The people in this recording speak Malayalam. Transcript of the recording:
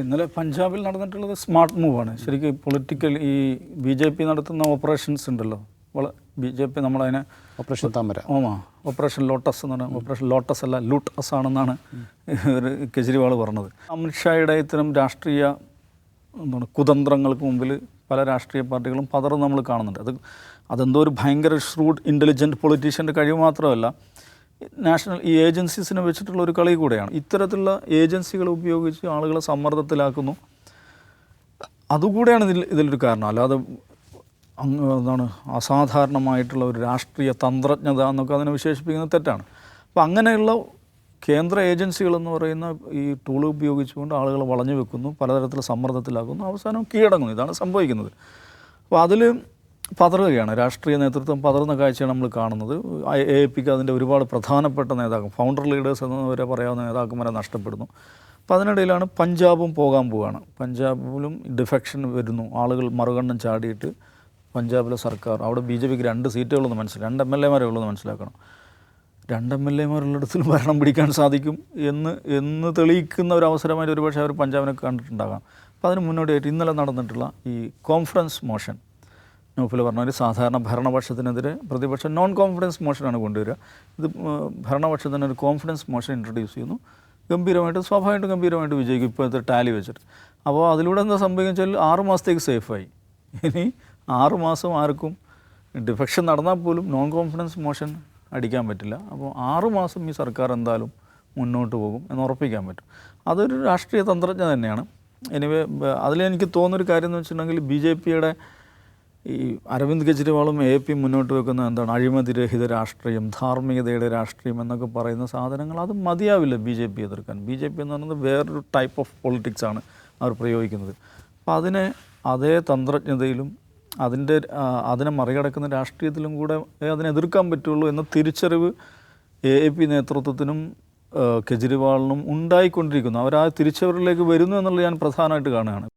ഇന്നലെ പഞ്ചാബിൽ നടന്നിട്ടുള്ളത് സ്മാർട്ട് മൂവാണ്. ശരിക്കും പൊളിറ്റിക്കൽ ഈ BJP നടത്തുന്ന ഓപ്പറേഷൻസ് ഉണ്ടല്ലോ, BJP നമ്മളതിനെ ഓപ്പറേഷൻ താമര ഓപ്പറേഷൻ ലോട്ടസ് എന്ന് പറഞ്ഞാൽ ഓപ്പറേഷൻ ലോട്ടസ് അല്ല ലൂട്ട് അസ് ആണെന്നാണ് കെജ്രിവാൾ പറഞ്ഞത്. അമിത്ഷായുടെ ഇത്തരം രാഷ്ട്രീയ കുതന്ത്രങ്ങൾക്ക് മുമ്പിൽ പല രാഷ്ട്രീയ പാർട്ടികളും പതറും നമ്മൾ കാണുന്നുണ്ട്. അതെന്തോ ഒരു ഭയങ്കര ഷ്രൂഡ് ഇൻ്റലിജൻറ്റ് പൊളിറ്റീഷ്യൻ്റെ കഴിവ് മാത്രമല്ല, നാഷണൽ ഈ ഏജൻസീസിനെ വെച്ചിട്ടുള്ള ഒരു കളി കൂടെയാണ്. ഇത്തരത്തിലുള്ള ഏജൻസികൾ ഉപയോഗിച്ച് ആളുകളെ സമ്മർദ്ദത്തിലാക്കുന്നു. അതുകൂടെയാണ് ഇതിലൊരു കാരണം. അല്ലാതെ എന്താണ് അസാധാരണമായിട്ടുള്ള ഒരു രാഷ്ട്രീയ തന്ത്രജ്ഞത എന്നൊക്കെ അതിനെ വിശേഷിപ്പിക്കുന്നത് തെറ്റാണ്. അപ്പോൾ അങ്ങനെയുള്ള കേന്ദ്ര ഏജൻസികളെന്ന് പറയുന്ന ഈ ടൂൾ ഉപയോഗിച്ചുകൊണ്ട് ആളുകളെ വളഞ്ഞു വെക്കുന്നു, പലതരത്തിൽ സമ്മർദ്ദത്തിലാക്കുന്നു, അവസാനം കീഴടങ്ങുന്നു. ഇതാണ് സംഭവിക്കുന്നത്. അപ്പോൾ അതിൽ പതറുകയാണ് രാഷ്ട്രീയ നേതൃത്വം, പതറുന്ന കാഴ്ചയാണ് നമ്മൾ കാണുന്നത്. AAPക്ക് അതിൻ്റെ ഒരുപാട് പ്രധാനപ്പെട്ട നേതാക്കൾ, ഫൗണ്ടർ ലീഡേഴ്സ് എന്നവരെ പറയാവുന്ന നേതാക്കന്മാരെ നഷ്ടപ്പെടുന്നു. അപ്പോൾ അതിനിടയിലാണ് പഞ്ചാബും പോകാൻ പോവുകയാണ്. പഞ്ചാബിലും ഡിഫെക്ഷൻ വരുന്നു. ആളുകൾ മറുകണ്ണം ചാടിയിട്ട് പഞ്ചാബിലെ സർക്കാർ, അവിടെ BJPക്ക് 2 സീറ്റുകളെന്ന് മനസ്സിലാക്കണം, 2 MLA ഉള്ളതെന്ന് മനസ്സിലാക്കണം. 2 MLA ഉള്ളിടത്തിൽ ഭരണം പിടിക്കാൻ സാധിക്കും എന്ന് തെളിയിക്കുന്ന ഒരു അവസരമായിട്ട് ഒരുപക്ഷെ അവർ പഞ്ചാബിനെ കണ്ടിട്ടുണ്ടാകാം. അപ്പോൾ അതിന് മുന്നോടിയായിട്ട് ഇന്നലെ നടന്നിട്ടുള്ള ഈ കോൺഫറൻസ് മോഷൻ, നൗഫൽ പറഞ്ഞാൽ സാധാരണ ഭരണപക്ഷത്തിനെതിരെ പ്രതിപക്ഷം നോൺ കോൺഫിഡൻസ് മോഷനാണ് കൊണ്ടുവരിക. ഇത് ഭരണപക്ഷത്തിന് ഒരു കോൺഫിഡൻസ് മോഷൻ ഇൻട്രൊഡ്യൂസ് ചെയ്യുന്നു. സ്വാഭാവികമായിട്ടും ഗംഭീരമായിട്ട് വിജയിക്കും ഇപ്പോഴത്തെ ടാലി വെച്ചിട്ട്. അപ്പോൾ അതിലൂടെ എന്താ സംഭവിച്ചാൽ 6 മാസത്തേക്ക് സേഫായി. ഇനി 6 മാസം ആർക്കും ഡിഫെക്ഷൻ നടന്നാൽ പോലും നോൺ കോൺഫിഡൻസ് മോഷൻ അടിക്കാൻ പറ്റില്ല. അപ്പോൾ 6 മാസം ഈ സർക്കാർ എന്തായാലും മുന്നോട്ട് പോകും എന്ന് ഉറപ്പിക്കാൻ പറ്റും. അതൊരു രാഷ്ട്രീയ തന്ത്രജ്ഞ തന്നെയാണ്. എനിവേ അതിലെനിക്ക് തോന്നുന്നൊരു കാര്യം എന്ന് വെച്ചിട്ടുണ്ടെങ്കിൽ BJPയുടെ ഈ അരവിന്ദ് കെജ്രിവാളും AAP മുന്നോട്ട് വെക്കുന്ന എന്താണ് അഴിമതിരഹിത രാഷ്ട്രീയം, ധാർമ്മികതയുടെ രാഷ്ട്രീയം എന്നൊക്കെ പറയുന്ന സാധനങ്ങൾ അത് മതിയാവില്ല BJP എതിർക്കാൻ. BJP എന്ന് പറയുന്നത് വേറൊരു ടൈപ്പ് ഓഫ് പൊളിറ്റിക്സാണ് അവർ പ്രയോഗിക്കുന്നത്. അപ്പോൾ അതിനെ അതേ തന്ത്രജ്ഞതയിലും അതിനെ മറികടക്കുന്ന രാഷ്ട്രീയത്തിലും കൂടെ അതിനെ എതിർക്കാൻ പറ്റുള്ളൂ എന്ന തിരിച്ചറിവ് AAP നേതൃത്വത്തിനും കെജ്രിവാളിനും ഉണ്ടായിക്കൊണ്ടിരിക്കുന്നു. അവർ ആ തിരിച്ചറിവിലേക്ക് വരുന്നു എന്നുള്ളത് ഞാൻ പ്രധാനമായിട്ട് കാണുകയാണ്.